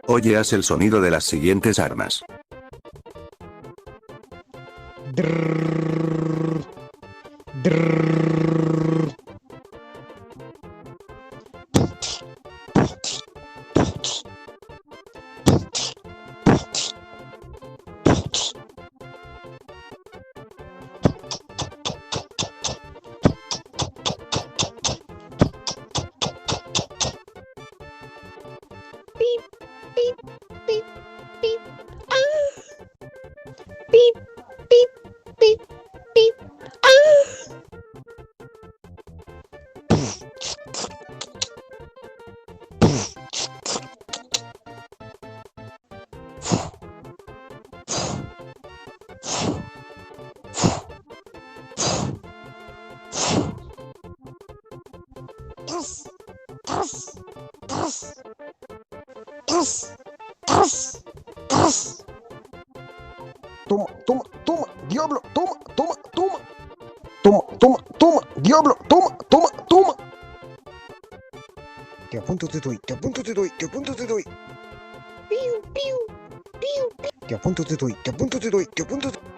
Oye, haz el sonido de las siguientes armas. Drrrr, drrrr. Pip, pip, pip, pip. Ah. Pip, pip, pip, pip. Ah. Tas, tas, tas, tas, tas, tas. Toma, toma, toma, diablo, toma, toma, toma. Toma, toma, toma, diablo, toma, toma, toma. Te apunto te doy, te apunto te doy, te apunto te doy. Piu, piu, piu, piu. Te apunto te doy, te apunto te doy, te apunto te doy.